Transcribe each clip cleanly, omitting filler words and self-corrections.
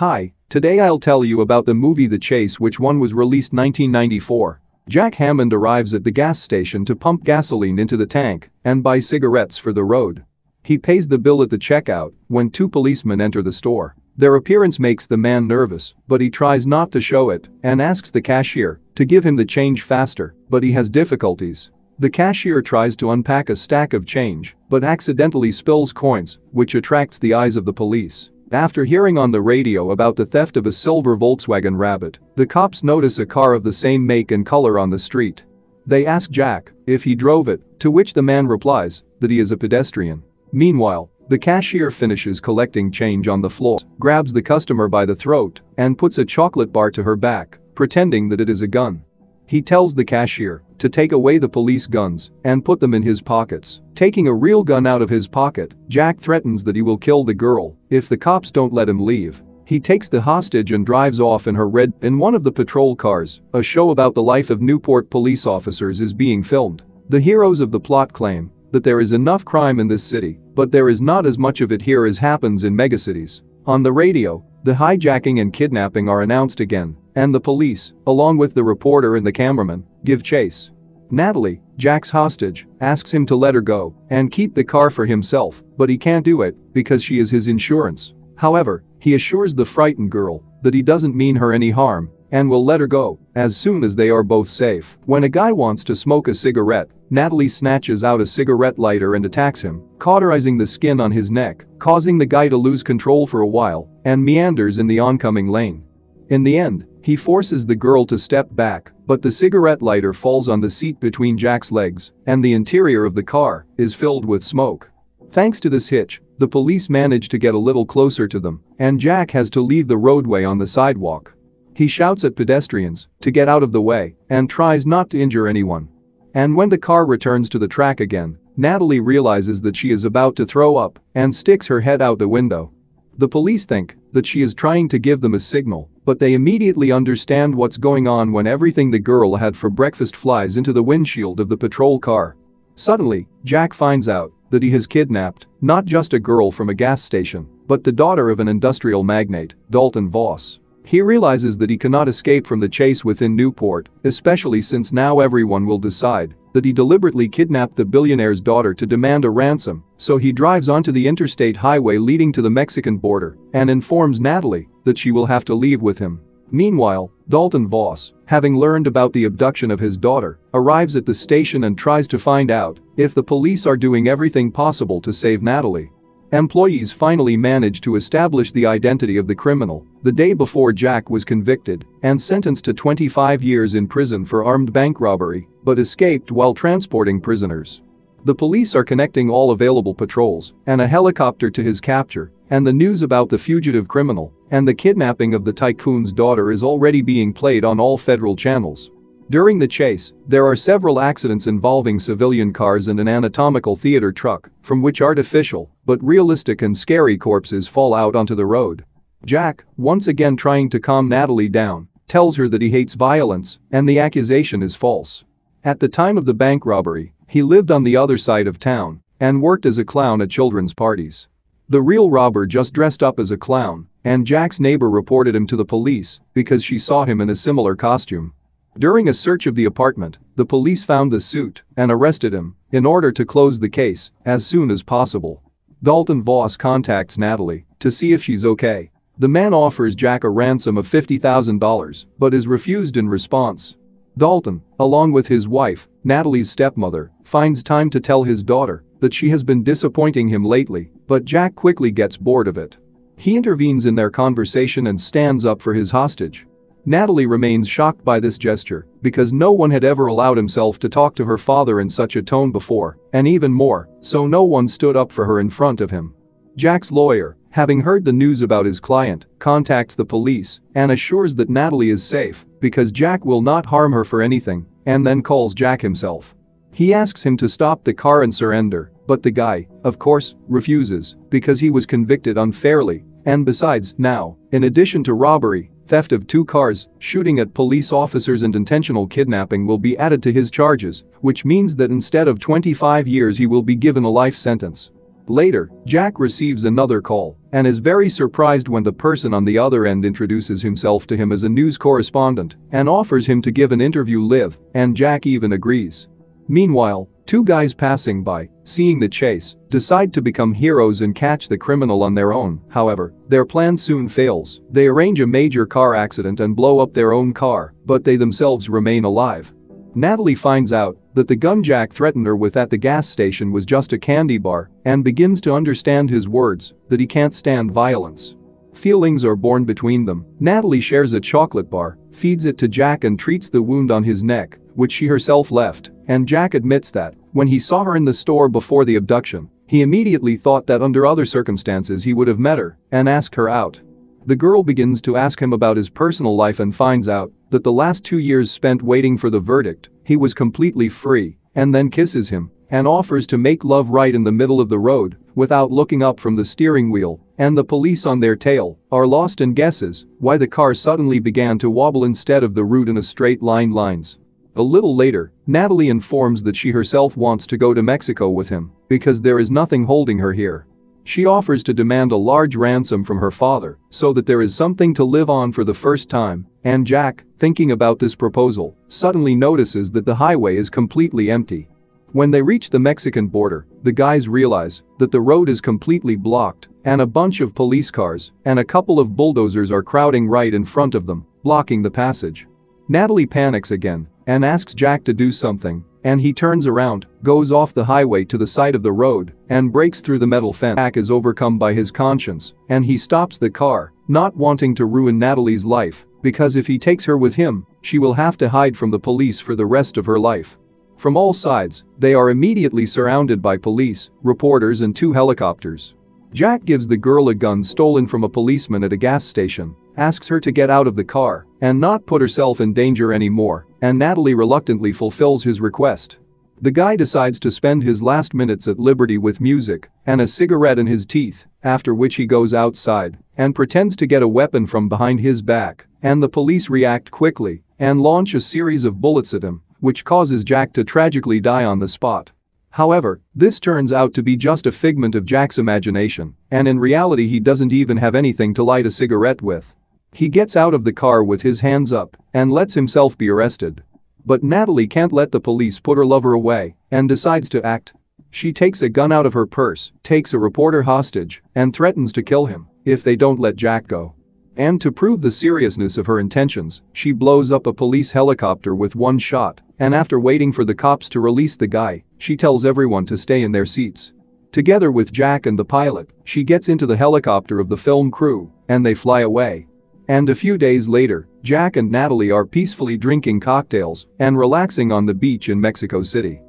Hi, today I'll tell you about the movie The Chase, which one was released 1994. Jack Hammond arrives at the gas station to pump gasoline into the tank and buy cigarettes for the road. He pays the bill at the checkout when two policemen enter the store. Their appearance makes the man nervous, but he tries not to show it and asks the cashier to give him the change faster, but he has difficulties. The cashier tries to unpack a stack of change but accidentally spills coins, which attracts the eyes of the police. After hearing on the radio about the theft of a silver Volkswagen Rabbit, the cops notice a car of the same make and color on the street. They ask Jack if he drove it, to which the man replies that he is a pedestrian. Meanwhile, the cashier finishes collecting change on the floor, grabs the customer by the throat, and puts a chocolate bar to her back, pretending that it is a gun. He tells the cashier to take away the police guns and put them in his pockets. Taking a real gun out of his pocket, Jack threatens that he will kill the girl if the cops don't let him leave. He takes the hostage and drives off in one of the patrol cars. A show about the life of Newport police officers is being filmed. The heroes of the plot claim that there is enough crime in this city, but there is not as much of it here as happens in megacities. On the radio, the hijacking and kidnapping are announced again, and the police, along with the reporter and the cameraman, give chase. Natalie, Jack's hostage, asks him to let her go and keep the car for himself, but he can't do it because she is his insurance. However, he assures the frightened girl that he doesn't mean her any harm and will let her go as soon as they are both safe. When a guy wants to smoke a cigarette, Natalie snatches out a cigarette lighter and attacks him, cauterizing the skin on his neck, causing the guy to lose control for a while and meanders in the oncoming lane. In the end, he forces the girl to step back, but the cigarette lighter falls on the seat between Jack's legs, and the interior of the car is filled with smoke. Thanks to this hitch, the police manage to get a little closer to them, and Jack has to leave the roadway on the sidewalk. He shouts at pedestrians to get out of the way and tries not to injure anyone. And when the car returns to the track again, Natalie realizes that she is about to throw up and sticks her head out the window. The police think that she is trying to give them a signal, but they immediately understand what's going on when everything the girl had for breakfast flies into the windshield of the patrol car. Suddenly, Jack finds out that he has kidnapped not just a girl from a gas station, but the daughter of an industrial magnate, Dalton Voss. He realizes that he cannot escape from the chase within Newport, especially since now everyone will decide that he deliberately kidnapped the billionaire's daughter to demand a ransom, so he drives onto the interstate highway leading to the Mexican border and informs Natalie that she will have to leave with him. Meanwhile, Dalton Voss, having learned about the abduction of his daughter, arrives at the station and tries to find out if the police are doing everything possible to save Natalie. Employees finally manage to establish the identity of the criminal the day before Jack was convicted and sentenced to 25 years in prison for armed bank robbery, but escaped while transporting prisoners. The police are connecting all available patrols and a helicopter to his capture, and the news about the fugitive criminal and the kidnapping of the tycoon's daughter is already being played on all federal channels. During the chase, there are several accidents involving civilian cars and an anatomical theater truck, from which artificial but realistic and scary corpses fall out onto the road. Jack, once again trying to calm Natalie down, tells her that he hates violence and the accusation is false. At the time of the bank robbery, he lived on the other side of town and worked as a clown at children's parties. The real robber just dressed up as a clown, and Jack's neighbor reported him to the police because she saw him in a similar costume. During a search of the apartment, the police found the suit and arrested him in order to close the case as soon as possible. Dalton Voss contacts Natalie to see if she's okay. The man offers Jack a ransom of $50,000 but is refused in response. Dalton, along with his wife, Natalie's stepmother, finds time to tell his daughter that she has been disappointing him lately, but Jack quickly gets bored of it. He intervenes in their conversation and stands up for his hostage. Natalie remains shocked by this gesture because no one had ever allowed himself to talk to her father in such a tone before, and even more, so no one stood up for her in front of him. Jack's lawyer, having heard the news about his client, contacts the police and assures that Natalie is safe because Jack will not harm her for anything, and then calls Jack himself. He asks him to stop the car and surrender, but the guy, of course, refuses because he was convicted unfairly, and besides, now, in addition to robbery, theft of 2 cars, shooting at police officers and intentional kidnapping will be added to his charges, which means that instead of 25 years he will be given a life sentence. Later, Jack receives another call and is very surprised when the person on the other end introduces himself to him as a news correspondent and offers him to give an interview live, and Jack even agrees. Meanwhile, two guys passing by, seeing the chase, decide to become heroes and catch the criminal on their own. However, their plan soon fails. They arrange a major car accident and blow up their own car, but they themselves remain alive. Natalie finds out that the gun Jack threatened her with at the gas station was just a candy bar and begins to understand his words, that he can't stand violence. Feelings are born between them. Natalie shares a chocolate bar, feeds it to Jack and treats the wound on his neck, which she herself left, and Jack admits that, when he saw her in the store before the abduction, he immediately thought that under other circumstances he would have met her and asked her out. The girl begins to ask him about his personal life and finds out that the last 2 years spent waiting for the verdict, he was completely free, and then kisses him and offers to make love right in the middle of the road without looking up from the steering wheel, and the police on their tail are lost in guesses why the car suddenly began to wobble instead of the route in a straight lines. A little later, Natalie informs that she herself wants to go to Mexico with him because there is nothing holding her here. She offers to demand a large ransom from her father so that there is something to live on for the first time, and Jack, thinking about this proposal, suddenly notices that the highway is completely empty. When they reach the Mexican border, the guys realize that the road is completely blocked and a bunch of police cars and a couple of bulldozers are crowding right in front of them, blocking the passage. Natalie panics again and asks Jack to do something, and he turns around, goes off the highway to the side of the road, and breaks through the metal fence. Jack is overcome by his conscience, and he stops the car, not wanting to ruin Natalie's life, because if he takes her with him, she will have to hide from the police for the rest of her life. From all sides, they are immediately surrounded by police, reporters and 2 helicopters. Jack gives the girl a gun stolen from a policeman at a gas station, asks her to get out of the car and not put herself in danger anymore, and Natalie reluctantly fulfills his request. The guy decides to spend his last minutes at liberty with music and a cigarette in his teeth, after which he goes outside and pretends to get a weapon from behind his back, and the police react quickly and launch a series of bullets at him, which causes Jack to tragically die on the spot. However, this turns out to be just a figment of Jack's imagination, and in reality he doesn't even have anything to light a cigarette with. He gets out of the car with his hands up and lets himself be arrested. But Natalie can't let the police put her lover away and decides to act. She takes a gun out of her purse, takes a reporter hostage, and threatens to kill him if they don't let Jack go. And to prove the seriousness of her intentions, she blows up a police helicopter with one shot, and after waiting for the cops to release the guy, she tells everyone to stay in their seats. Together with Jack and the pilot, she gets into the helicopter of the film crew, and they fly away. And a few days later, Jack and Natalie are peacefully drinking cocktails and relaxing on the beach in Mexico City.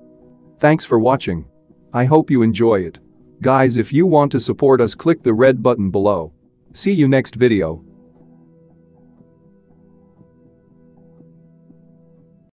Thanks for watching. I hope you enjoy it. Guys, if you want to support us, click the red button below. See you next video.